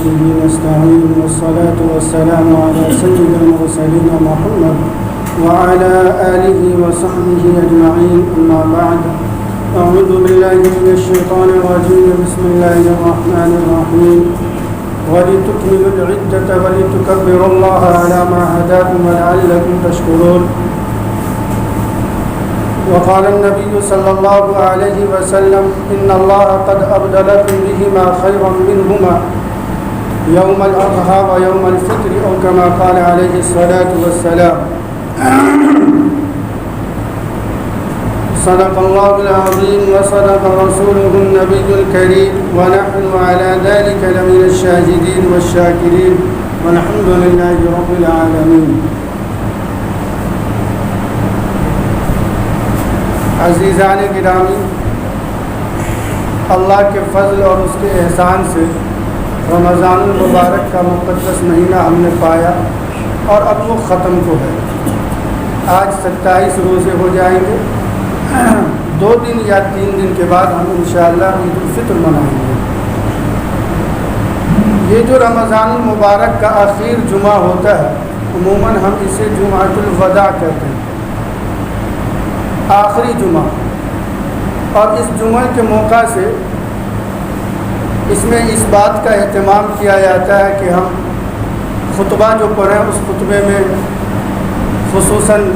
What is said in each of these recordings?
وبه نستعين والصلاة والسلام على سيد المرسلين محمد وعلى آله وصحبه أجمعين أما بعد أعوذ بالله من الشيطان الرجيم بسم الله الرحمن الرحيم ولتكملوا العدة ولتكبروا الله على ما هداكم ولعلكم تشكرون وقال النبي صلى الله عليه وسلم إن الله قد أبدلكم بهما خيرا منهما يوم الأضحى ويوم الفطر أو كما قال عليه الصلاة والسلام صدق الله العظيم وصدق رسوله النبي الكريم ونحن على ذلك لمن الشاهدين والشاكرين والحمد لله رب العالمين. عزیزان گرامی، اللہ کے فضل اور اس کے احسان سے رمضان المبارک کا مقدس مہینہ ہم نے پایا اور اب وہ ختم کو ہے. آج 27 روزے ہو جائیں گے. 2 دن یا 3 دن کے بعد ہم انشاءاللہ عید الفطر منائیں گے. یہ جو رمضان المبارک کا آخر جمعہ ہوتا ہے عموماً ہم اسے جمعۃ الوداع کہتے ہیں، آخری جمعہ. اور اس جمعہ کے موقع سے اس میں اس بات کا اہتمام کیا جاتا ہے کہ ہم خطبہ جو پڑھیں اس خطبے میں خصوصاً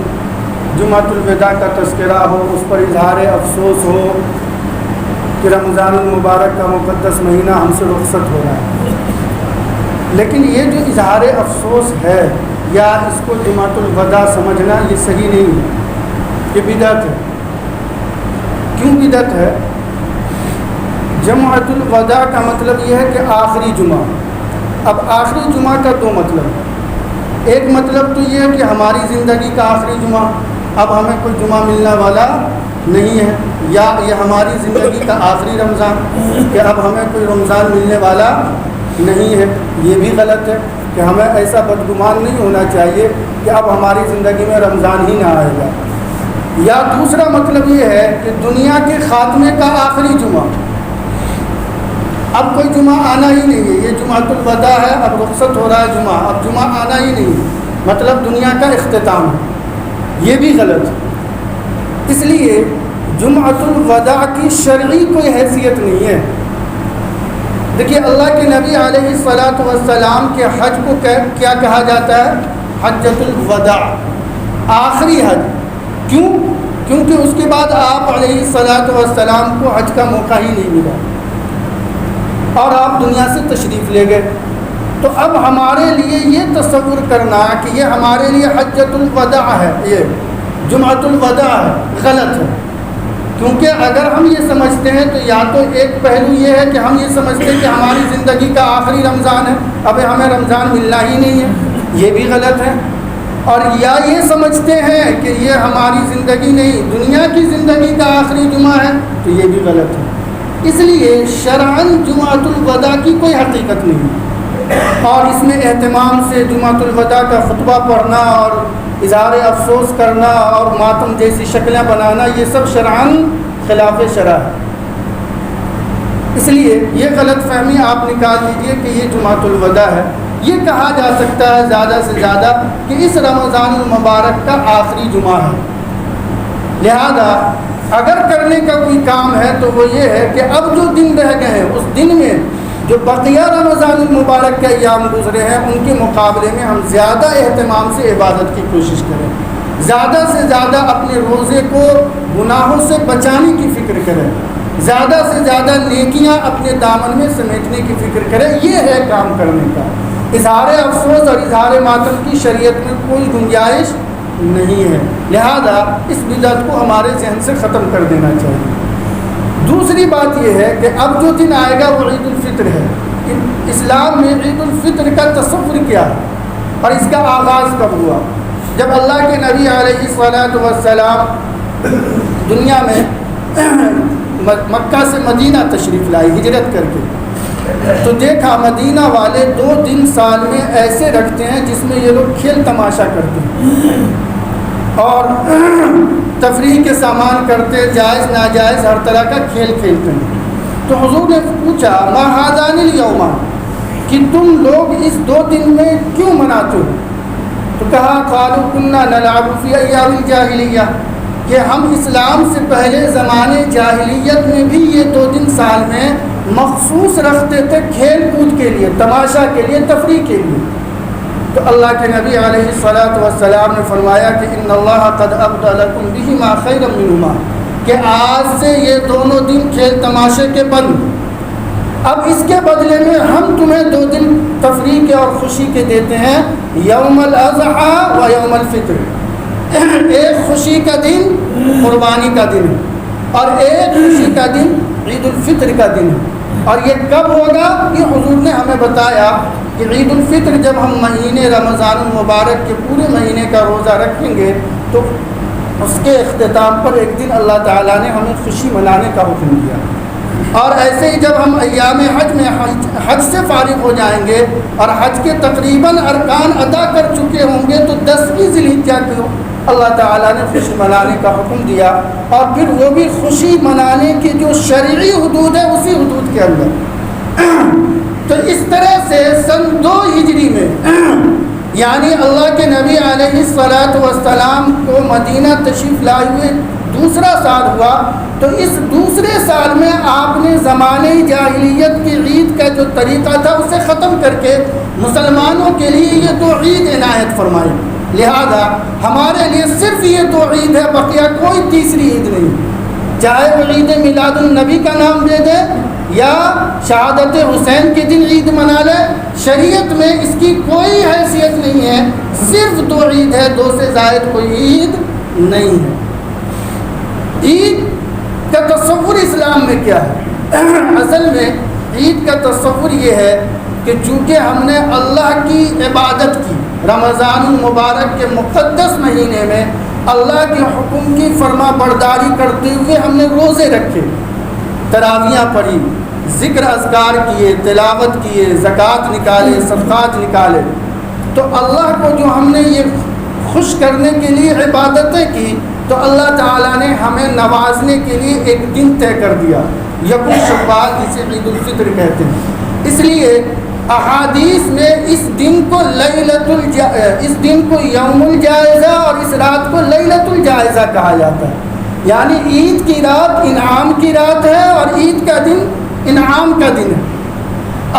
جمعۃ الوداع کا تذکرہ ہو، اس پر اظہار افسوس ہو کہ رمضان المبارک کا مقدس مہینہ ہم سے رخصت ہو رہا ہے. لیکن یہ جو اظہار افسوس ہے یا اس کو جمعۃ الوداع سمجھنا یہ صحیح نہیں ہے، یہ بدعت ہے. کیوں بدعت ہے؟ جمعۃ الوداع کا مطلب یہ ہے کہ آخری جمعہ. اب آخری جمعہ کا 2 مطلب ہے. ایک مطلب تو یہ ہے کہ ہماری زندگی کا آخری جمعہ، اب ہمیں کوئی جمعہ ملنے والا نہیں ہے، یا یہ ہماری زندگی کا آخری رمضان کہ اب ہمیں کوئی رمضان ملنے والا نہیں ہے. یہ بھی غلط ہے کہ ہمیں ایسا بدگمان نہیں ہونا چاہیے کہ اب ہماری زندگی میں رمضان ہی نہ آئے گا. یا دوسرا مطلب یہ ہے کہ دنیا کے خاتمے کا آخری جمعہ، اب کوئی جمعہ آنا ہی نہیں ہے، یہ جمعۃ الوداع ہے، اب رخصت ہو رہا ہے جمعہ، اب جمعہ آنا ہی نہیں ہے، مطلب دنیا کا اختتام ہے. یہ بھی غلط ہے. اس لیے جمعۃ الوداع کی شرعی کوئی حیثیت نہیں ہے. دیکھیے اللہ کے نبی علیہ الصلاۃ والسلام کے حج کو کیا کہا جاتا ہے؟ حجۃ الوداع، آخری حج. کیوں؟ کیونکہ اس کے بعد آپ علیہ الصلاۃ والسلام کو حج کا موقع ہی نہیں ملا اور آپ دنیا سے تشریف لے گئے. تو اب ہمارے لیے یہ تصور کرنا کہ یہ ہمارے لیے حجۃ الوداع ہے، یہ جمعۃ الوداع ہے، غلط ہے. کیونکہ اگر ہم یہ سمجھتے ہیں تو یا تو ایک پہلو یہ ہے کہ ہم یہ سمجھتے ہیں کہ ہماری زندگی کا آخری رمضان ہے، اب ہمیں رمضان ملنا ہی نہیں ہے، یہ بھی غلط ہے. اور یا یہ سمجھتے ہیں کہ یہ ہماری زندگی نہیں، دنیا کی زندگی کا آخری جمعہ ہے، تو یہ بھی غلط ہے. اس لیے شرعاً جمعۃ الوداع کی کوئی حقیقت نہیں ہے. اور اس میں اہتمام سے جمعۃ الوداع کا خطبہ پڑھنا اور اظہار افسوس کرنا اور ماتم جیسی شکلیں بنانا یہ سب شرعاً خلاف شرع ہے. اس لیے یہ غلط فہمی آپ نکال لیجئے کہ یہ جمعۃ الوداع ہے. یہ کہا جا سکتا ہے زیادہ سے زیادہ کہ اس رمضان المبارک کا آخری جمعہ ہے. لہذا اگر کرنے کا کوئی کام ہے تو وہ یہ ہے کہ اب جو دن رہ گئے ہیں اس دن میں جو بقیہ رمضان المبارک کے ایام گزرے ہیں ان کے مقابلے میں ہم زیادہ اہتمام سے عبادت کی کوشش کریں، زیادہ سے زیادہ اپنے روزے کو گناہوں سے بچانے کی فکر کریں، زیادہ سے زیادہ نیکیاں اپنے دامن میں سمیٹنے کی فکر کریں. یہ ہے کام کرنے کا. اظہار افسوس اور اظہار ماتم کی شریعت میں کوئی گنجائش نہیں ہے. لہذا اس بدعت کو ہمارے ذہن سے ختم کر دینا چاہیے. دوسری بات یہ ہے کہ اب جو دن آئے گا وہ عید الفطر ہے. اسلام میں عید الفطر کا تصور کیا ہے اور اس کا آغاز کب ہوا؟ جب اللہ کے نبی علیہ الصلاۃ والسلام دنیا میں مکہ سے مدینہ تشریف لائے ہجرت کر کے، تو دیکھا مدینہ والے 2 دن سال میں ایسے رکھتے ہیں جس میں یہ لوگ کھیل تماشا کرتے ہیں اور تفریح کے سامان کرتے، جائز ناجائز ہر طرح کا کھیل کھیلتے ہیں. تو حضور نے پوچھا ما هذان اليوم، کہ تم لوگ اس 2 دن میں کیوں مناتے ہو؟ تو کہا قالوا كنا نلعب في ایام الجاہلیہ کہ ہم اسلام سے پہلے زمانے جاہلیت میں بھی یہ 2 دن سال میں مخصوص رکھتے تھے کھیل کود کے لیے، تماشا کے لیے، تفریح کے لیے۔ تو اللہ کے نبی علیہ الصلاۃ والسلام نے فرمایا کہ ان اللہ قد ابدى لكم بهما خيرا منهما کہ آج سے یہ دونوں دن کھیل تماشے کے بند، اب اس کے بدلے میں ہم تمہیں 2 دن تفریح کے اور خوشی کے دیتے ہیں، یوم الاضحیٰ و یوم الفطر، ایک خوشی کا دن قربانی کا دن ہے اور ایک خوشی کا دن عید الفطر کا دن ہے۔ اور یہ کب ہوگا؟ یہ حضور نے ہمیں بتایا کہ عید الفطر جب ہم مہینے رمضان المبارک کے پورے مہینے کا روزہ رکھیں گے تو اس کے اختتام پر ایک دن اللہ تعالیٰ نے ہمیں خوشی منانے کا حکم دیا۔ اور ایسے ہی جب ہم ایام حج میں حج سے فارغ ہو جائیں گے اور حج کے تقریباً ارکان ادا کر چکے ہوں گے تو 10ویں ذی الحجہ کو اللہ تعالیٰ نے خوشی منانے کا حکم دیا، اور پھر وہ بھی خوشی منانے کی جو شرعی حدود ہے اسی حدود کے اندر۔ تو اس طرح سے سن 2 ہجری میں یعنی اللہ کے نبی علیہ الصلاۃ والسلام کو مدینہ تشریف لائے ہوئے دوسرا سال ہوا، تو اس دوسرے سال میں آپ نے زمانے جاہلیت کی عید کا جو طریقہ تھا اسے ختم کر کے مسلمانوں کے لیے یہ 2 عید عنایت فرمائی۔ لہذا ہمارے لیے صرف یہ 2 عید ہے، بقیہ کوئی تیسری عید نہیں، چاہے وہ عید میلاد النبی کا نام دے دے یا شہادت حسین کے دن عید منا لے، شریعت میں اس کی کوئی حیثیت نہیں ہے، صرف 2 عید ہے، 2 سے زائد کوئی عید نہیں ہے۔ عید کا تصور اسلام میں کیا ہے؟ اصل میں عید کا تصور یہ ہے کہ چونکہ ہم نے اللہ کی عبادت کی رمضان المبارک کے مقدس مہینے میں، اللہ کے حکم کی فرما برداری کرتے ہوئے ہم نے روزے رکھے، تراویحاں پڑھی، ذکر اذکار کیے، تلاوت کیے، زکوٰۃ نکالے، صدقات نکالے، تو اللہ کو جو ہم نے یہ خوش کرنے کے لیے عبادتیں کی تو اللہ تعالیٰ نے ہمیں نوازنے کے لیے ایک دن طے کر دیا، یکم شوال، جسے عید الفطر کہتے ہیں۔ اس لیے احادیث میں اس دن کو یوم الجائزہ اور اس رات کو لیلۃ الجائزہ کہا جاتا ہے، یعنی عید کی رات انعام کی رات ہے اور عید کا دن انعام کا دن ہے۔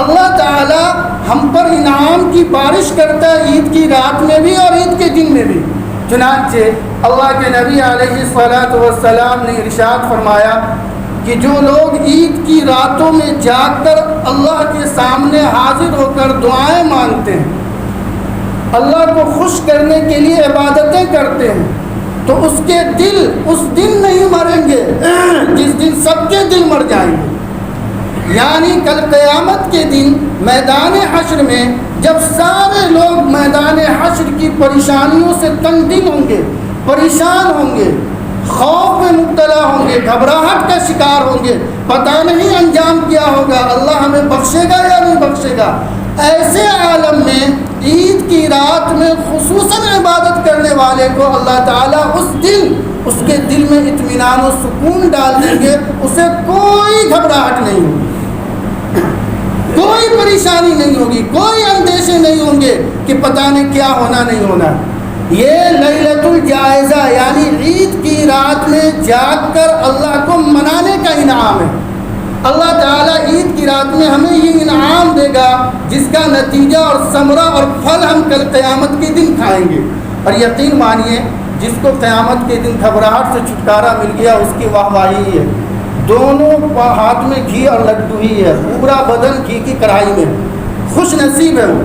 اللہ تعالی ہم پر انعام کی بارش کرتا ہے عید کی رات میں بھی اور عید کے دن میں بھی۔ چنانچہ اللہ کے نبی علیہ الصلاۃ والسلام نے ارشاد فرمایا کہ جو لوگ عید کی راتوں میں جاگ کر اللہ کے سامنے حاضر ہو کر دعائیں مانگتے ہیں، اللہ کو خوش کرنے کے لیے عبادتیں کرتے ہیں، تو اس کے دل اس دن نہیں مریں گے جس دن سب کے دل مر جائیں گے، یعنی کل قیامت کے دن میدان حشر میں جب سارے لوگ میدان حشر کی پریشانیوں سے تنگ دل ہوں گے، پریشان ہوں گے، خوف میں مبتلا ہوں گے، گھبراہٹ کا شکار ہوں گے، پتہ نہیں انجام کیا ہوگا، اللہ ہمیں بخشے گا یا نہیں بخشے گا، ایسے عالم میں عید کی رات میں خصوصاً عبادت کرنے والے کو اللہ تعالیٰ اس دن اس کے دل میں اطمینان و سکون ڈال دیں گے، اسے کوئی گھبراہٹ نہیں ہوگی، کوئی پریشانی نہیں ہوگی، کوئی اندیشے نہیں ہوں گے کہ پتہ نہیں کیا ہونا نہیں ہونا۔ یہ لیلۃ الجائزہ یعنی عید کی رات میں جاگ کر اللہ کو منانے کا انعام ہے۔ اللہ تعالیٰ عید کی رات میں ہمیں یہ انعام دے گا جس کا نتیجہ اور ثمرہ اور پھل ہم کل قیامت کے دن کھائیں گے۔ اور یقین مانیے جس کو قیامت کے دن گھبراہٹ سے چھٹکارا مل گیا اس کی واہ واہی ہے، دونوں ہاتھ میں گھی اور لڈو ہی ہے، پورا بدن گھی کی کڑھائی میں، خوش نصیب ہے وہ۔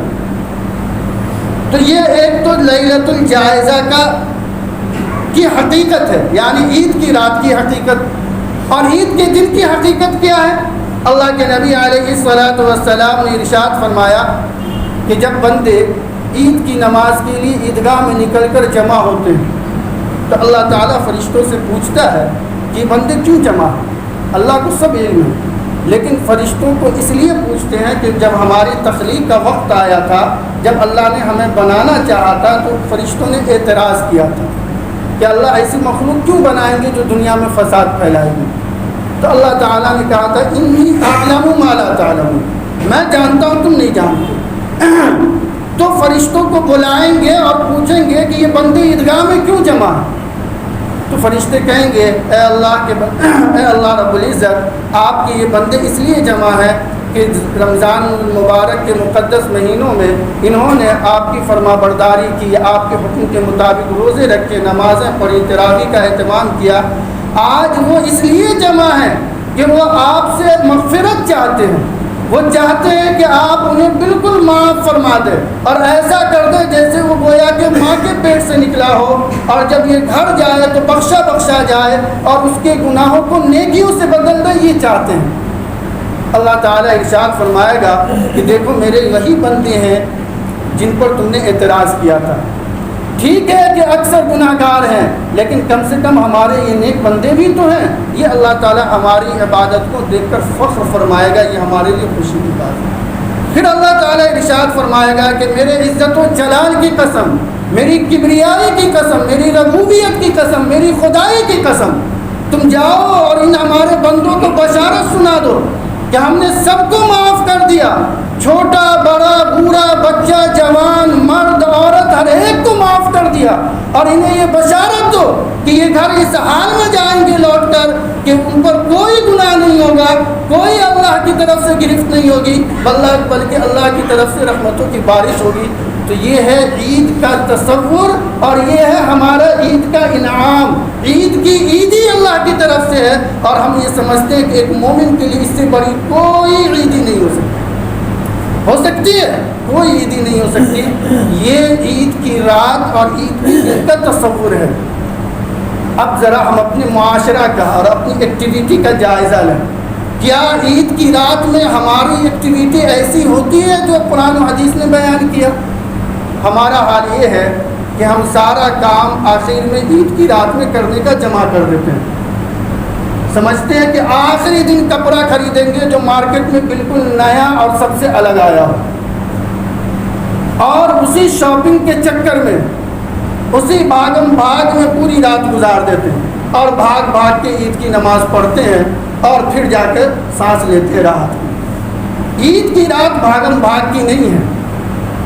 تو یہ ایک تو لیلۃ الجائزہ کی حقیقت ہے، یعنی عید کی رات کی حقیقت۔ اور عید کے دن کی حقیقت کیا ہے؟ اللہ کے نبی علیہ الصلاۃ والسلام نے ارشاد فرمایا کہ جب بندے عید کی نماز کے لیے عیدگاہ میں نکل کر جمع ہوتے ہیں تو اللہ تعالیٰ فرشتوں سے پوچھتا ہے کہ بندے کیوں جمع ہیں؟ اللہ کو سب علم ہے، لیکن فرشتوں کو اس لیے پوچھتے ہیں کہ جب ہماری تخلیق کا وقت آیا تھا، جب اللہ نے ہمیں بنانا چاہا تھا تو فرشتوں نے اعتراض کیا تھا کہ اللہ ایسی مخلوق کیوں بنائیں گے جو دنیا میں فساد پھیلائے گی؟ تو اللہ تعالیٰ نے کہا تھا انی اعلم ما لا تعلمون، میں جانتا ہوں تم نہیں جانتے۔ تو فرشتوں کو بلائیں گے اور پوچھیں گے کہ یہ بندے عیدگاہ میں کیوں جمع ہیں؟ تو فرشتے کہیں گے اے اللہ رب العزت، آپ کے یہ بندے اس لیے جمع ہیں کہ رمضان المبارک کے مقدس مہینوں میں انہوں نے آپ کی فرما برداری کی، آپ کے حکم کے مطابق روزے رکھے، نمازیں پڑھی، تراویح کا اہتمام کیا۔ آج وہ اس لیے جمع ہیں کہ وہ آپ سے مغفرت چاہتے ہیں، وہ چاہتے ہیں کہ آپ انہیں بالکل معاف فرما دیں اور ایسا کر دیں جیسے وہ گویا کہ ماں کے پیٹ سے نکلا ہو، اور جب یہ گھر جائے تو بخشا جائے اور اس کے گناہوں کو نیکیوں سے بدل دیں، یہ چاہتے ہیں۔ اللہ تعالیٰ ارشاد فرمائے گا کہ دیکھو میرے وہی بندے ہیں جن پر تم نے اعتراض کیا تھا۔ ٹھیک ہے کہ اکثر گناہ گار ہیں، لیکن کم سے کم ہمارے یہ نیک بندے بھی تو ہیں۔ یہ اللہ تعالیٰ ہماری عبادت کو دیکھ کر فخر فرمائے گا، یہ ہمارے لیے خوشی کی بات ہے۔ پھر اللہ تعالیٰ ارشاد فرمائے گا کہ میرے عزت و جلال کی قسم، میری کبریائی کی قسم، میری ربوبیت کی قسم، میری خدائی کی قسم، تم جاؤ اور ان ہمارے بندوں کو بشارت سنا دو کہ ہم نے سب کو معاف کر دیا، چھوٹا بڑا بوڑھا بچہ جوان مرد عورت ہر ایک کو معاف کر دیا، اور انہیں یہ بشارت دو کہ یہ گھر اس حال میں جائیں گے لوٹ کر کہ ان پر کوئی گناہ نہیں ہوگا، کوئی اللہ کی طرف سے گرفت نہیں ہوگی، بلکہ اللہ کی طرف سے رحمتوں کی بارش ہوگی۔ تو یہ ہے عید کا تصور، اور یہ ہے ہمارا عید کا انعام۔ عید کی عیدی اللہ کی طرف سے ہے، اور ہم یہ سمجھتے ہیں کہ ایک مومن کے لیے اس سے بڑی کوئی عیدی نہیں ہو سکتی ہے، کوئی عیدی نہیں ہو سکتی۔ یہ عید کی رات اور عید کی عید کا تصور ہے۔ اب ذرا ہم اپنے معاشرہ کا اور اپنی ایکٹیویٹی کا جائزہ لیں۔ کیا عید کی رات میں ہماری ایکٹیویٹی ایسی ہوتی ہے جو قرآن و حدیث نے بیان کیا؟ ہمارا حال یہ ہے کہ ہم سارا کام آخر میں عید کی رات میں کرنے کا جمع کر دیتے ہیں، سمجھتے ہیں کہ آخری دن کپڑا خریدیں گے جو مارکیٹ میں بالکل نیا اور سب سے الگ آیا ہو، اور اسی شاپنگ کے چکر میں اسی بھاگم بھاگ میں پوری رات گزار دیتے ہیں، اور بھاگ بھاگ کے عید کی نماز پڑھتے ہیں، اور پھر جا کے سانس لیتے ہیں راحت میں۔ عید کی رات بھاگم بھاگ کی نہیں ہے،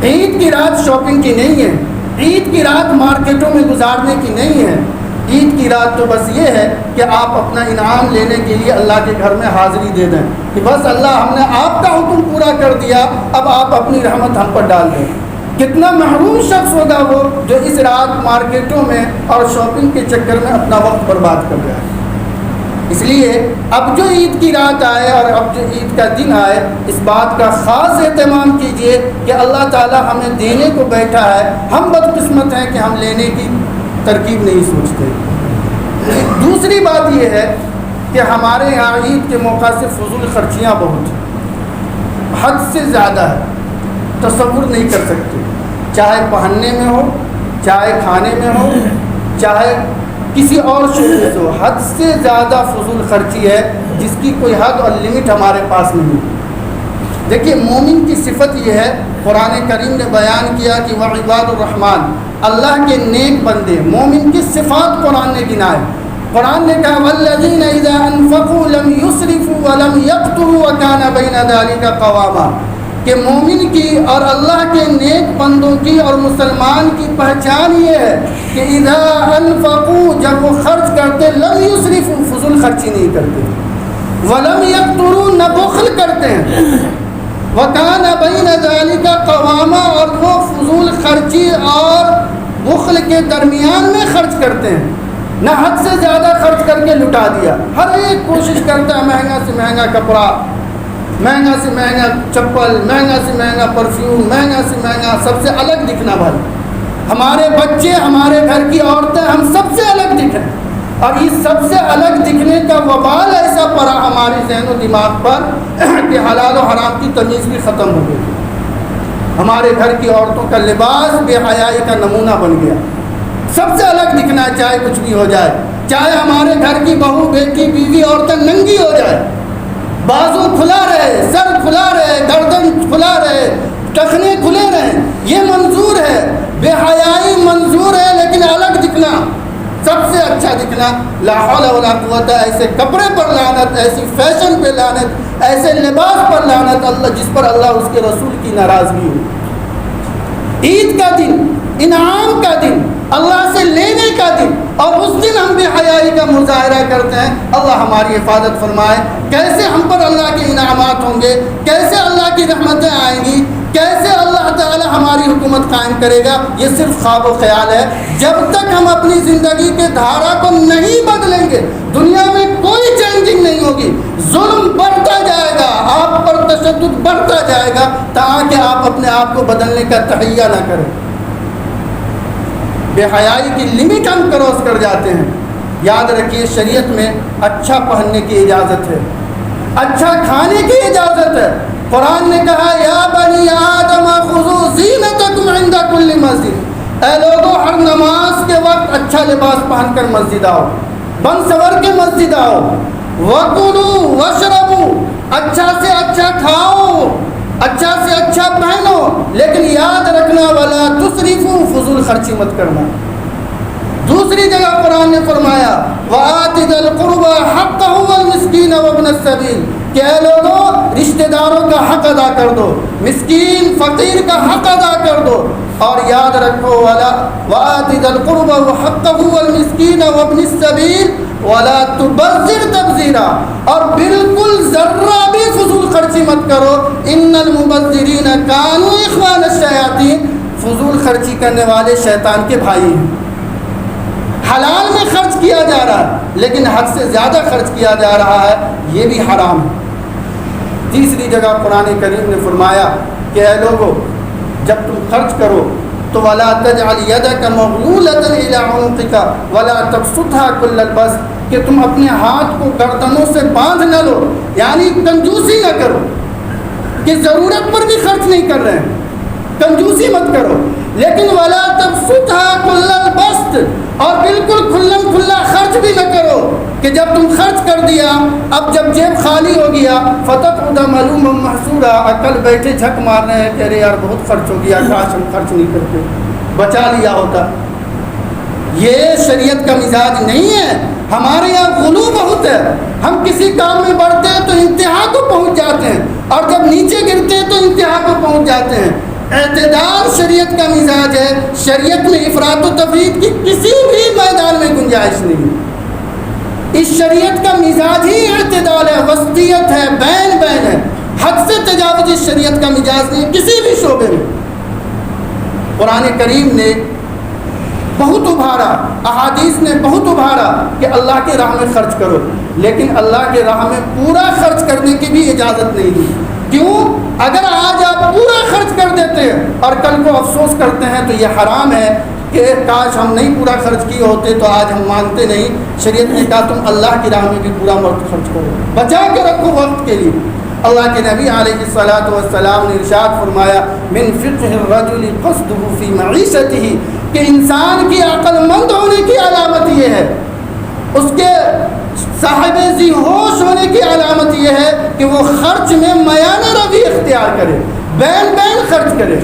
عید کی رات شاپنگ کی نہیں ہے، عید کی رات مارکیٹوں میں گزارنے کی نہیں ہے۔ عید کی رات تو بس یہ ہے کہ آپ اپنا انعام لینے کے لیے اللہ کے گھر میں حاضری دے دیں کہ بس اللہ ہم نے آپ کا حکم پورا کر دیا، اب آپ اپنی رحمت ہم پر ڈال دیں۔ کتنا محروم شخص ہوگا وہ جو اس رات مارکیٹوں میں اور شاپنگ کے چکر میں اپنا وقت برباد کر رہا ہے۔ اس لیے اب جو عید کی رات آئے اور اب جو عید کا دن آئے، اس بات کا خاص اہتمام کیجئے کہ اللہ تعالیٰ ہمیں دینے کو بیٹھا ہے، ہم بدقسمت ہیں کہ ہم لینے کی ترکیب نہیں سوچتے۔ دوسری بات یہ ہے کہ ہمارے یہاں عید کے موقع سے فضول خرچیاں بہت حد سے زیادہ ہے، تصور نہیں کر سکتے، چاہے پہننے میں ہو، چاہے کھانے میں ہو، چاہے کسی اور شعبے سے ہو، حد سے زیادہ فضول خرچی ہے جس کی کوئی حد اور لمٹ ہمارے پاس نہیں۔ دیکھیے مومن کی صفت یہ ہے، قرآن کریم نے بیان کیا کہ وعباد الرحمن، اللہ کے نیک بندے، مومن کی صفات قرآن نے گنائے۔ قرآن نے کہا والذین اذا انفقوا لم یسرفوا ولم یقتروا وکان بین ذلک قواما، کہ مومن کی اور اللہ کے نیک بندوں کی اور مسلمان کی پہچان یہ ہے کہ اذا انفقوا، جب وہ خرچ کرتے، لم یسرفوا، فضول خرچی نہیں کرتے، ولم یقتروا، نہ بخل کرتے ہیں، وکان بین ذلک قواما، اور وہ فضول خرچی اور بخل کے درمیان میں خرچ کرتے ہیں، نہ حد سے زیادہ خرچ کر کے لٹا دیا۔ ہر ایک کوشش کرتا ہے مہنگا سے مہنگا کپڑا، مہنگا سے مہنگا چپل، مہنگا سے مہنگا پرفیوم، مہنگا سے مہنگا، سب سے الگ دکھنا بھائی، ہمارے بچے، ہمارے گھر کی عورتیں، ہم سب سے الگ دکھیں، اور اس سب سے الگ دکھنے کا وبال ایسا پڑا ہمارے ذہن و دماغ پر کہ حلال و حرام کی تمیز بھی ختم ہو گئی۔ ہمارے گھر کی عورتوں کا لباس بے حیائی کا نمونہ بن گیا، سب سے الگ دکھنا، چاہے کچھ بھی ہو جائے، چاہے ہمارے گھر کی بہو بیٹی بیوی عورتیں ننگی ہو جائے، بازو کھلا رہے، سر کھلا رہے، گردن کھلا رہے، ٹخنے کھلے رہے، یہ منظور ہے، بے حیائی منظور ہے، لیکن الگ دکھنا سب سے اچھا دکھنا، لا حول ولا قوت، ایسے کپڑے پر لعنت، ایسی فیشن پہ لعنت، ایسے لباس پر لعنت اللہ جس پر اللہ اس کے رسول کی ناراضگی ہو۔ عید کا دن، انعام کا دن، اللہ سے لینے کا دن، اور اس دن ہم بے حیائی کا مظاہرہ کرتے ہیں۔ اللہ ہماری حفاظت فرمائے۔ کیسے ہم پر اللہ کے انعامات ہوں گے، کیسے اللہ کی رحمتیں آئیں گی، کیسے اللہ تعالی ہماری حکومت قائم کرے گا، یہ صرف خواب و خیال ہے۔ جب تک ہم اپنی زندگی کے دھارا کو نہیں بدلیں گے، دنیا میں کوئی چینجنگ نہیں ہوگی۔ ظلم بڑھتا جائے گا، آپ پر تشدد بڑھتا جائے گا، تاکہ آپ اپنے آپ کو بدلنے کا تہیہ نہ کریں۔ بے حیائی کی لمٹ ہم کراس کر جاتے ہیں۔ یاد رکھیے، شریعت میں اچھا پہننے کی اجازت ہے، اچھا کھانے کی اجازت ہے۔ قرآن نے کہا یا بنی آدم خذوا زینتکم عند کل مسجد، اے لوگوں ہر نماز کے وقت اچھا لباس پہن کر مسجد آؤ، بن سور کے مسجد آؤ۔ وکلوا واشربوا، اچھا سے اچھا کھاؤ، اچھا سے اچھا پہنو، لیکن یاد رکھنا ولا تسرفوا، فضول خرچی مت کرنا۔ دوسری جگہ قرآن نے فرمایا وآت ذی القربى حقہ والمسکین وابن السبیل، کہ اے لوگوں رشتہ داروں کا حق ادا کر دو، مسکین فقیر کا حق ادا کر دو، اور یاد رکھو وآت ذی القربى حقہ والمسکین وابن السبیل ولا تبذر تبذیرا، اور بالکل ذرہ بھی فضول خرچی مت کرو، ان المبذرین کانوا اخوان الشیاطین، فضول خرچی کرنے والے شیطان کے بھائی ہیں۔ حلال میں خرچ کیا جا رہا ہے لیکن حد سے زیادہ خرچ کیا جا رہا ہے، یہ بھی حرام ہے۔ تیسری جگہ قرآن کریم نے فرمایا کہ اے لوگوں جب تم خرچ کرو تو وَلَا تَجْعَلْ يَدَكَ مَغْلُولَةً إِلَىٰ عُنُقِكَ وَلَا تَبْسُطْهَا كُلَّ الْبَسْطِ، کہ تم اپنے ہاتھ کو گردنوں سے باندھ نہ لو، یعنی کنجوسی نہ کرو کہ ضرورت پر بھی خرچ نہیں کر رہے ہیں، کنجوسی مت کرو، لیکن وَلَا تَبْسُطْهَا كُلَّ الْبَسْطِ، اور بالکل کھلم کھلا خرچ بھی نہ کرو کہ جب تم خرچ کر دیا، اب جب جیب خالی ہو گیا فَتَقْعُدَ مَلُومًا مَحْسُورًا، عقل بیٹھے جھک مار رہے ہیں کہ ارے یار بہت خرچ ہو گیا، کاش ہم خرچ نہیں کرتے، بچا لیا ہوتا۔ یہ شریعت کا مزاج نہیں ہے۔ ہمارے یہاں غلو بہت ہے، ہم کسی کام میں بڑھتے ہیں تو انتہا کو پہنچ جاتے ہیں، اور جب نیچے گرتے ہیں تو انتہا کو پہنچ جاتے ہیں۔ اعتدال شریعت کا مزاج ہے، شریعت میں افراط و تفریط کی کسی بھی میدان میں گنجائش نہیں۔ اس شریعت کا مزاج ہی اعتدال ہے، وسطیت ہے، بین بین ہے، حد سے تجاوز اس شریعت کا مزاج نہیں کسی بھی شعبے میں۔ قرآن کریم نے بہت ابھارا، احادیث نے بہت ابھارا کہ اللہ کے راہ میں خرچ کرو، لیکن اللہ کے راہ میں پورا خرچ کرنے کی بھی اجازت نہیں دی۔ کیوں؟ اگر آج آپ پورا خرچ کر دیتے ہیں اور کل کو افسوس کرتے ہیں تو یہ حرام ہے کہ کاش ہم نہیں پورا خرچ کیے ہوتے تو آج ہم مانتے نہیں۔ شریعت نے کہا تم اللہ کی راہ میں بھی پورا وقت خرچ کرو، بچا کے رکھو وقت کے لیے۔ اللہ کے نبی علیہ الصلاۃ والسلام نے ارشاد فرمایا من فقہ الرجل قصده فی معیشته، کہ انسان کی عقل مند ہونے کی علامت یہ ہے، اس کے صاحب ذی ہوش ہونے کی علامت یہ ہے کہ وہ خرچ میں میانہ روی اختیار کرے، بین بین خرچ کرے۔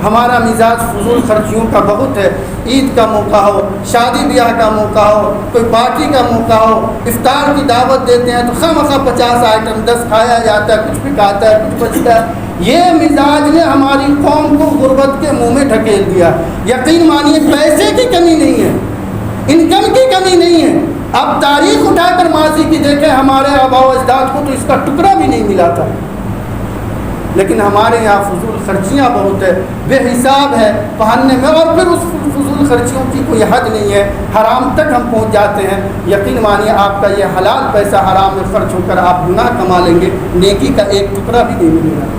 ہمارا مزاج فضول خرچیوں کا بہت ہے۔ عید کا موقع ہو، شادی بیاہ کا موقع ہو، کوئی پارٹی کا موقع ہو، افطار کی دعوت دیتے ہیں تو خواہ 50 آئٹم 10 کھایا جاتا ہے، کچھ پکاتا ہے کچھ بچتا ہے۔ یہ مزاج نے ہماری قوم کو غربت کے منہ میں ڈھکیل دیا۔ یقین مانیے پیسے کی کمی نہیں ہے، انکم کی کمی نہیں ہے۔ اب تاریخ اٹھا کر ماضی کی دیکھیں، ہمارے آباء و اجداد کو تو اس کا ٹکڑا بھی نہیں ملا تھا، لیکن ہمارے یہاں فضول خرچیاں بہت ہے، بے حساب ہے پہننے میں، اور پھر اس فضول خرچیوں کی کوئی حد نہیں ہے، حرام تک ہم پہنچ جاتے ہیں۔ یقین مانیے آپ کا یہ حلال پیسہ حرام میں خرچ ہو کر آپ گناہ کما لیں گے، نیکی کا ایک ٹکڑا بھی نہیں ملے گا۔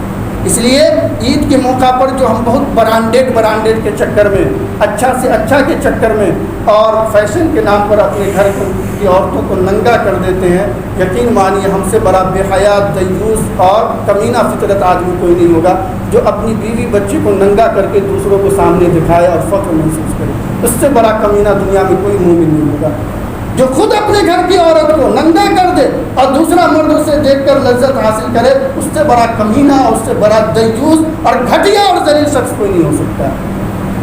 اس لیے عید کے موقع پر جو ہم بہت برانڈیڈ کے چکر میں، اچھا سے اچھا کے چکر میں اور فیشن کے نام پر اپنے گھر کی عورتوں کو ننگا کر دیتے ہیں، یقین مانیے ہم سے بڑا بے حیا، دیوس اور کمینہ فطرت آدمی کوئی نہیں ہوگا جو اپنی بیوی بچی کو ننگا کر کے دوسروں کو سامنے دکھائے اور فخر محسوس کرے۔ اس سے بڑا کمینہ دنیا میں کوئی مومن نہیں ہوگا جو خود اپنے گھر کی عورت کو ننگا کر دے اور دوسرا مرد اسے دیکھ کر لذت حاصل کرے۔ اس سے بڑا کمینہ، اس سے بڑا دیوس اور گھٹیا اور ذلیل شخص کوئی نہیں ہو سکتا۔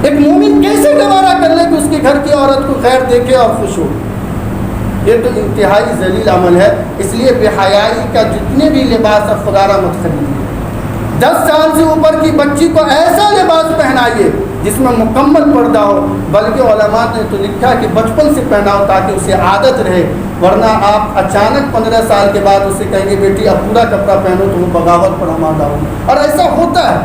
ایک مومن کیسے گوارا کر لے کہ اس کے گھر کی عورت کو خیر دیکھے اور خوش ہو؟ یہ تو انتہائی ذلیل عمل ہے. اس لیے بے حیائی کا جتنے بھی لباس ہے خدا را مت خریدیے. 10 سال سے اوپر کی بچی کو ایسا لباس پہنائیے جس میں مکمل پردہ ہو، بلکہ علماء نے تو لکھا کہ بچپن سے پہناؤ تاکہ اسے عادت رہے، ورنہ آپ اچانک 15 سال کے بعد اسے کہیں گے بیٹی اب پورا کپڑا پہنو تو وہ بغاوت پر آمادہ ہو، اور ایسا ہوتا ہے.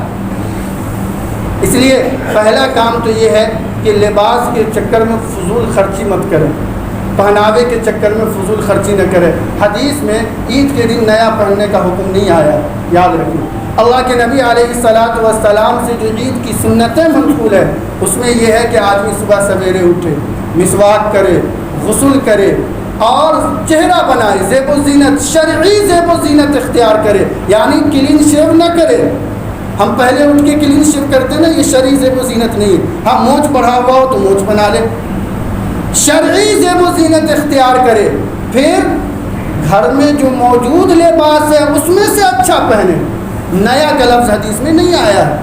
اس لیے پہلا کام تو یہ ہے کہ لباس کے چکر میں فضول خرچی مت کریں، پہناوے کے چکر میں فضول خرچی نہ کریں. حدیث میں عید کے دن نیا پہننے کا حکم نہیں آیا، یاد رکھیں. اللہ کے نبی علیہ الصلاۃ والسلام سے جو عید کی سنتیں منقول ہیں اس میں یہ ہے کہ آدمی صبح سویرے اٹھے، مسواک کرے، غسل کرے اور چہرہ بنائے، زیب و زینت، شرعی زیب و زینت اختیار کرے، یعنی کلین شیو نہ کرے. ہم پہلے اٹھ کے کلین شیو کرتے نا، یہ شرعی زیب و زینت نہیں ہے. ہاں مونچھ بڑھا ہوا ہو تو مونچھ بنا لے، شرعی زیب و زینت اختیار کرے. پھر گھر میں جو موجود لباس ہے اس میں سے اچھا پہنے، نیا کا لفظ حدیث میں نہیں آیا ہے.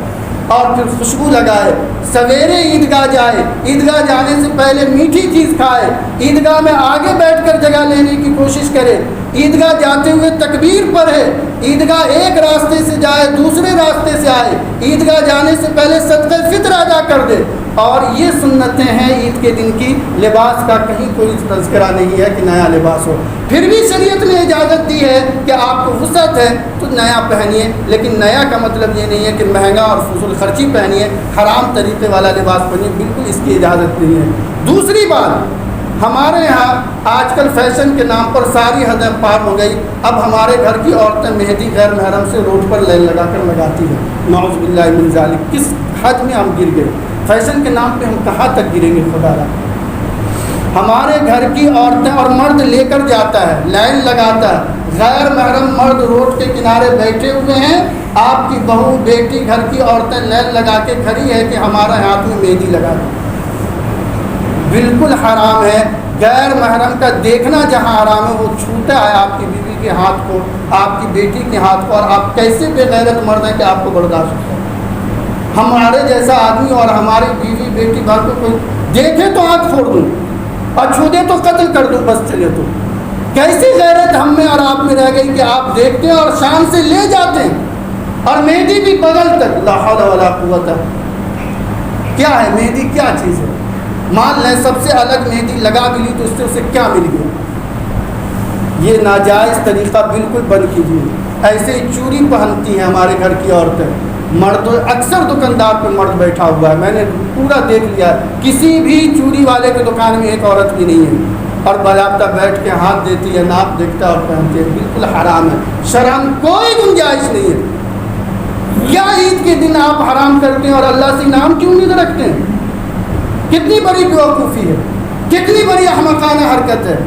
اور پھر خوشبو لگائے، سویرے عیدگاہ جائے، عیدگاہ جانے سے پہلے میٹھی چیز کھائے، عیدگاہ میں آگے بیٹھ کر جگہ لینے کی کوشش کرے، عیدگاہ جاتے ہوئے تکبیر پڑھے، عیدگاہ ایک راستے سے جائے دوسرے راستے سے آئے، عیدگاہ جانے سے پہلے صدقہ فطر ادا کر دے. اور یہ سنتیں ہیں عید کے دن کی. لباس کا کہیں کوئی تذکرہ نہیں ہے کہ نیا لباس ہو. پھر بھی شریعت نے اجازت دی ہے کہ آپ کو وسعت ہے تو نیا پہنیے، لیکن نیا کا مطلب یہ نہیں ہے کہ مہنگا اور فضول خرچی پہنیے، حرام طریقے والا لباس پہنیے، بالکل اس کی اجازت نہیں ہے. دوسری بات، ہمارے یہاں آج کل فیشن کے نام پر ساری حدیں پار ہو گئی. اب ہمارے گھر کی عورتیں مہندی غیر محرم سے روڈ پر لائن لگا کر لگاتی ہیں. نعوذ باللہ من ذالک. کس حد میں ہم گر گئے؟ فیشن کے نام پہ ہم کہاں تک گریں گے خدا را؟ ہمارے گھر کی عورتیں اور مرد لے کر جاتا ہے، لائن لگاتا ہے، غیر محرم مرد روڈ کے کنارے بیٹھے ہوئے ہیں، آپ کی بہو بیٹی گھر کی عورتیں لائن لگا کے کھڑی ہے کہ ہمارا ہاتھ میں مہندی لگا دو. بالکل حرام ہے. غیر محرم کا دیکھنا جہاں حرام ہے وہ چھوٹا ہے آپ کی بیوی کے ہاتھ کو، آپ کی بیٹی کے ہاتھ کو، اور آپ کیسے بے غیرت مرد ہیں کہ آپ کو برداشت ہو؟ ہمارے جیسا آدمی اور ہماری بیوی بیٹی بھر کو کوئی دیکھے تو آنکھ پھوڑ دوں اور چھو دے تو قتل کر دوں، بس چلے. تو کیسی غیرت ہم میں اور آپ میں رہ گئی کہ آپ دیکھتے ہیں اور شان سے لے جاتے ہیں، اور مہندی بھی بغل تک. لا حول ولا قوت. کیا ہے مہندی؟ کیا چیز ہے؟ مان لیں سب سے الگ مہندی لگا بھی لی تو اس سے اسے کیا مل گیا؟ یہ ناجائز طریقہ بالکل بند کیجیے. ایسے ہی چوڑی پہنتی ہیں ہمارے گھر کی عورتیں. مرد اکثر دکاندار پہ مرد بیٹھا ہوا ہے، میں نے پورا دیکھ لیا، کسی بھی چوڑی والے کی دکان میں ایک عورت بھی نہیں ہے، اور باضابطہ بیٹھ کے ہاتھ دیتی ہے، ناپ دیکھتا اور پہنتی ہے. بالکل حرام ہے، شرم کوئی گنجائش نہیں ہے. کیا عید کے دن آپ حرام کرتے ہیں اور اللہ سے انعام کی امید رکھتے ہیں؟ کتنی بڑی بیوقوفی ہے، کتنی بڑی احمقانہ حرکت ہے.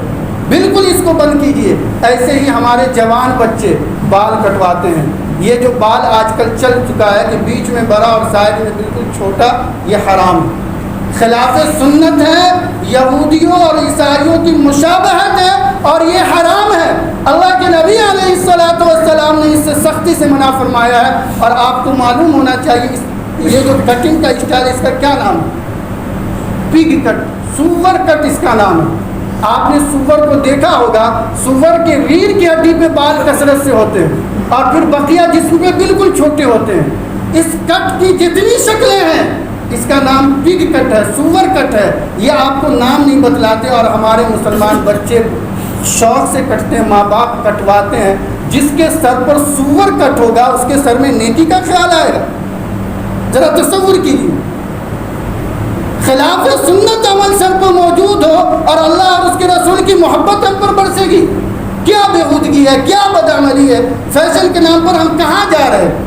بالکل اس کو بند کیجیے. ایسے ہی ہمارے جوان بچے بال کٹواتے ہیں. یہ جو بال آج کل چل چکا ہے کہ بیچ میں بڑا اور سائڈ میں بالکل چھوٹا، یہ حرام ہے، خلاف سنت ہے، یہودیوں اور عیسائیوں کی مشابہت ہے، اور یہ حرام ہے. اللہ کے نبی علیہ الصلاۃ والسلام نے اس سے سختی سے منع فرمایا ہے. اور آپ کو معلوم ہونا چاہیے یہ جو کٹنگ کا اسٹائل، اس کا کیا نام ہے؟ پگ کٹ، سور کٹ اس کا نام ہے. آپ نے سور کو دیکھا ہوگا، سور کے ریڑھ کی ہڈی پہ بال کثرت سے ہوتے ہیں اور پھر بقیہ جسم پہ بالکل چھوٹے ہوتے ہیں. اس کٹ کی جتنی شکلیں ہیں اس کا نام پگ کٹ ہے، سور کٹ ہے. یہ آپ کو نام نہیں بتلاتے، اور ہمارے مسلمان بچے شوق سے کٹتے ہیں، ماں باپ کٹواتے ہیں. جس کے سر پر سور کٹ ہوگا اس کے سر میں نیکی کا خیال آئے گا؟ ذرا تصور کیجیے. خلاف سنت عمل سر پر موجود ہو اور اللہ اور اس کے رسول کی محبت ہم پر برسے گی. کیا بےہودگی ہے، کیا بدعملی ہے. فیشن کے نام پر ہم کہاں جا رہے ہیں؟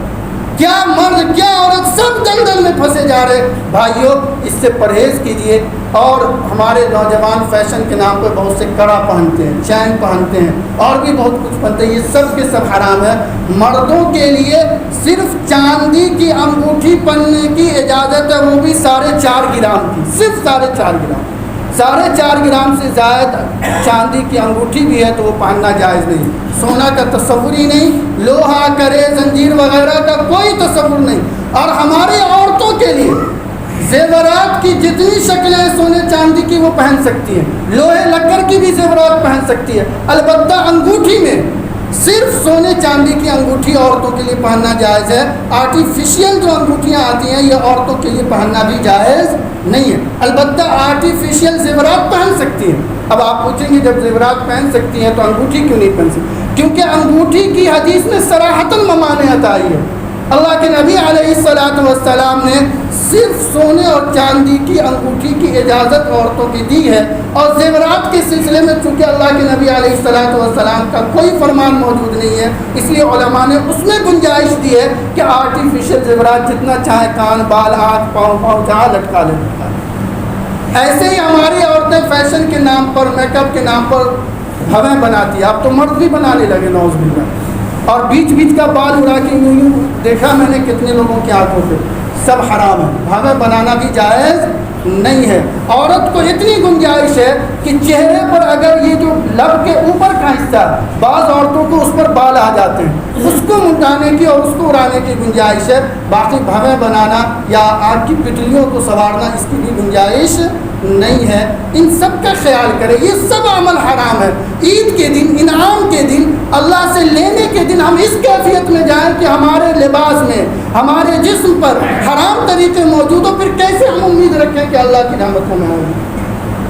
کیا مرد کیا عورت سب دلدل میں پھنسے جا رہے. بھائیوں اس سے پرہیز کیجیے. اور ہمارے نوجوان فیشن کے نام پہ بہت سے کڑا پہنتے ہیں، چین پہنتے ہیں، اور بھی بہت کچھ پہنتے ہیں. یہ سب کے سب حرام ہے. مردوں کے لیے صرف چاندی کی انگوٹھی پہننے کی اجازت ہے، وہ بھی 4.5 گرام کی، صرف 4.5 گرام. 4.5 گرام سے زائد چاندی کی انگوٹھی بھی ہے تو وہ پہننا جائز نہیں. سونا کا تصور ہی نہیں، لوہا کرے زنجیر وغیرہ کا کوئی تصور نہیں. اور ہماری عورتوں کے لیے زیورات کی جتنی شکلیں سونے چاندی کی وہ پہن سکتی ہیں، لوہے لکڑ کی بھی زیورات پہن سکتی ہے، البتہ انگوٹھی میں صرف سونے چاندی کی انگوٹھی عورتوں کے لیے پہننا جائز ہے۔ آرٹیفیشیل جو انگوٹھیاں آتی ہیں یہ عورتوں کے لیے پہننا بھی جائز نہیں ہے، البتہ آرٹیفیشیل زیورات پہن سکتی ہیں۔ اب آپ پوچھیں گے جب زیورات پہن سکتی ہیں تو انگوٹھی کیوں نہیں پہن سکتی؟ کیونکہ انگوٹھی کی حدیث میں صراحتاً ممانعت آئی ہے۔ اللہ کے نبی علیہ السلام نے صرف سونے اور چاندی کی انگوٹھی کی اجازت عورتوں کی دی ہے، اور زیورات کے سلسلے میں چونکہ اللہ کے نبی علیہ السلام کا کوئی فرمان موجود نہیں ہے، اس لیے علماء نے اس میں گنجائش دی ہے کہ آرٹیفیشل زیورات جتنا چاہے کان، بال، آنکھ، پاؤں جہاں لٹکا لیں۔ ایسے ہی ہماری عورتیں فیشن کے نام پر، میک اپ کے نام پر ہویں بناتی ہے، اب تو مرد بھی بنانے لگے نعوذ باللہ، اور بیچ بیچ کا بال اڑا کے یوں دیکھا میں نے کتنے لوگوں کی آنکھوں سے، سب حرام ہے، بھاوے بنانا بھی جائز نہیں ہے۔ عورت کو اتنی گنجائش ہے کہ چہرے پر اگر یہ جو لب کے اوپر کا حصہ، بعض عورتوں کو اس پر بال آ جاتے ہیں، اس کو منڈانے کی اور اس کو اڑانے کی گنجائش ہے، باقی بھاوے بنانا یا آنکھ کی پتلیوں کو سنوارنا اس کی بھی گنجائش نہیں ہے۔ ان سب کا خیال کرے، یہ سب عمل حرام ہے۔ عید کے دن، انعام کے دن، اللہ سے لینے کے دن ہم اس کیفیت میں جائیں کہ ہمارے لباس میں، ہمارے جسم پر حرام طریقے موجود ہو، پھر کیسے ہم امید رکھیں کہ اللہ کی رحمت ہمیں ہوگی؟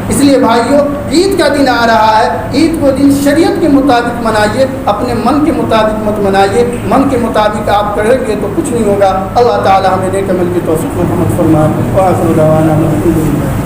اس لیے بھائیوں، عید کا دن آ رہا ہے، عید کو دن شریعت کے مطابق منائیے، اپنے من کے مطابق مت منائیے۔ من کے مطابق آپ کریں گے تو کچھ نہیں ہوگا۔ اللہ تعالی ہمیں نیک عمل کی توفیق عطا فرمائے۔ وآخر دعوانا الحمد للہ۔